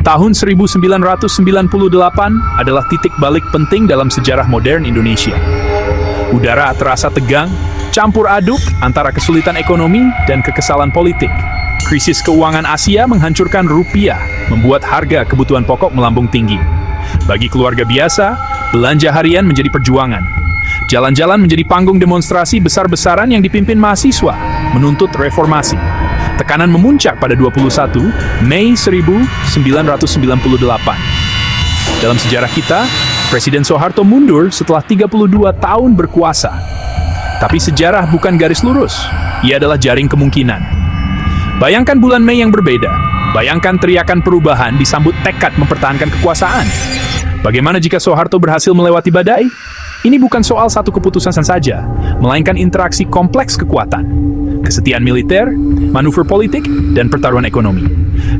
Tahun 1998 adalah titik balik penting dalam sejarah modern Indonesia. Udara terasa tegang, campur aduk antara kesulitan ekonomi dan kekesalan politik. Krisis keuangan Asia menghancurkan rupiah, membuat harga kebutuhan pokok melambung tinggi. Bagi keluarga biasa, belanja harian menjadi perjuangan. Jalan-jalan menjadi panggung demonstrasi besar-besaran yang dipimpin mahasiswa, menuntut reformasi. Tekanan memuncak pada 21 Mei 1998. Dalam sejarah kita, Presiden Soeharto mundur setelah 32 tahun berkuasa. Tapi sejarah bukan garis lurus, ia adalah jaring kemungkinan. Bayangkan bulan Mei yang berbeda, bayangkan teriakan perubahan disambut tekad mempertahankan kekuasaan. Bagaimana jika Soeharto berhasil melewati badai? Ini bukan soal satu keputusan saja, melainkan interaksi kompleks kekuatan. Kesetiaan militer, manuver politik, dan pertaruhan ekonomi.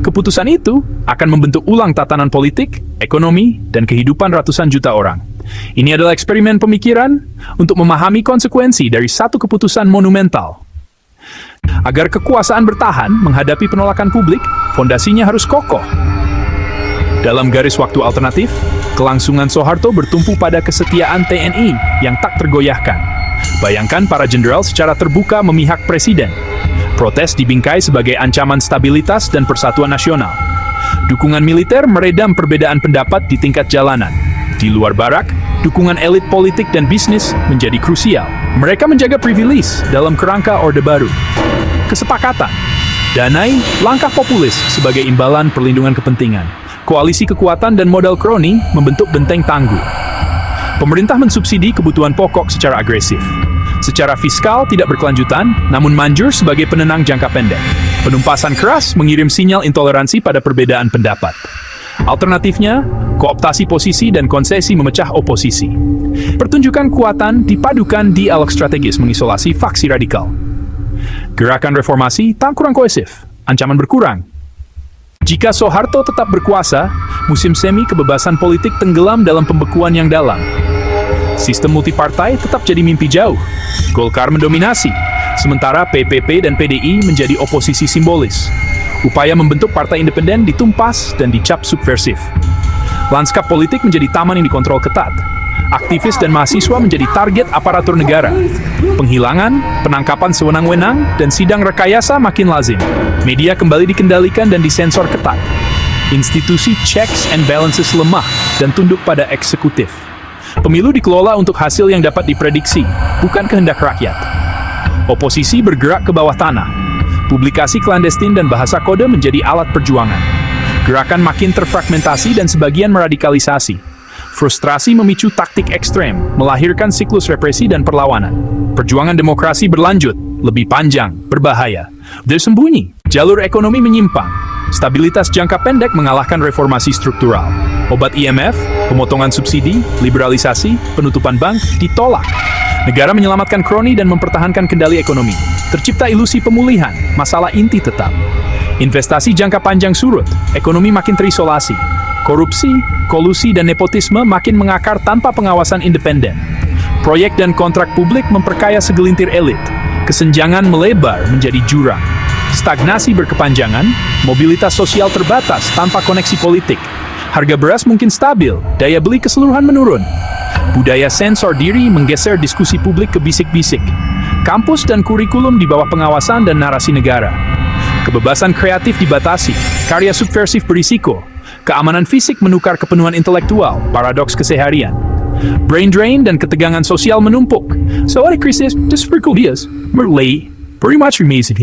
Keputusan itu akan membentuk ulang tatanan politik, ekonomi, dan kehidupan ratusan juta orang. Ini adalah eksperimen pemikiran untuk memahami konsekuensi dari satu keputusan monumental. Agar kekuasaan bertahan menghadapi penolakan publik, fondasinya harus kokoh. Dalam garis waktu alternatif, kelangsungan Soeharto bertumpu pada kesetiaan TNI yang tak tergoyahkan. Bayangkan para jenderal secara terbuka memihak presiden. Protes dibingkai sebagai ancaman stabilitas dan persatuan nasional. Dukungan militer meredam perbedaan pendapat di tingkat jalanan. Di luar barak, dukungan elit politik dan bisnis menjadi krusial. Mereka menjaga privilege dalam kerangka Orde Baru. Kesepakatan, danai, langkah populis sebagai imbalan perlindungan kepentingan. Koalisi kekuatan dan modal kroni membentuk benteng tangguh. Pemerintah mensubsidi kebutuhan pokok secara agresif. Secara fiskal tidak berkelanjutan, namun manjur sebagai penenang jangka pendek. Penumpasan keras mengirim sinyal intoleransi pada perbedaan pendapat. Alternatifnya, kooptasi posisi dan konsesi memecah oposisi. Pertunjukan kekuatan dipadukan dialog strategis mengisolasi faksi radikal. Gerakan reformasi tak kurang kohesif, ancaman berkurang. Jika Soeharto tetap berkuasa, musim semi kebebasan politik tenggelam dalam pembekuan yang dalam. Sistem multipartai tetap jadi mimpi jauh. Golkar mendominasi, sementara PPP dan PDI menjadi oposisi simbolis. Upaya membentuk partai independen ditumpas dan dicap subversif. Lanskap politik menjadi taman yang dikontrol ketat. Aktivis dan mahasiswa menjadi target aparatur negara. Penghilangan, penangkapan sewenang-wenang, dan sidang rekayasa makin lazim. Media kembali dikendalikan dan disensor ketat. Institusi checks and balances lemah dan tunduk pada eksekutif. Pemilu dikelola untuk hasil yang dapat diprediksi, bukan kehendak rakyat. Oposisi bergerak ke bawah tanah. Publikasi klandestin dan bahasa kode menjadi alat perjuangan. Gerakan makin terfragmentasi dan sebagian meradikalisasi. Frustrasi memicu taktik ekstrem, melahirkan siklus represi dan perlawanan. Perjuangan demokrasi berlanjut, lebih panjang, berbahaya. Tersembunyi, jalur ekonomi menyimpang. Stabilitas jangka pendek mengalahkan reformasi struktural. Obat IMF, pemotongan subsidi, liberalisasi, penutupan bank, ditolak. Negara menyelamatkan kroni dan mempertahankan kendali ekonomi. Tercipta ilusi pemulihan, masalah inti tetap. Investasi jangka panjang surut, ekonomi makin terisolasi. Korupsi, kolusi, dan nepotisme makin mengakar tanpa pengawasan independen. Proyek dan kontrak publik memperkaya segelintir elit. Kesenjangan melebar menjadi jurang. Stagnasi berkepanjangan, mobilitas sosial terbatas tanpa koneksi politik. Harga beras mungkin stabil, daya beli keseluruhan menurun. Budaya sensor diri menggeser diskusi publik ke bisik-bisik. Kampus dan kurikulum di bawah pengawasan dan narasi negara. Kebebasan kreatif dibatasi, karya subversif berisiko. Keamanan fisik menukar kepenuhan intelektual, paradoks keseharian. Brain drain dan ketegangan sosial menumpuk. Soal krisis, desperate dias, merlay, pretty much amazing.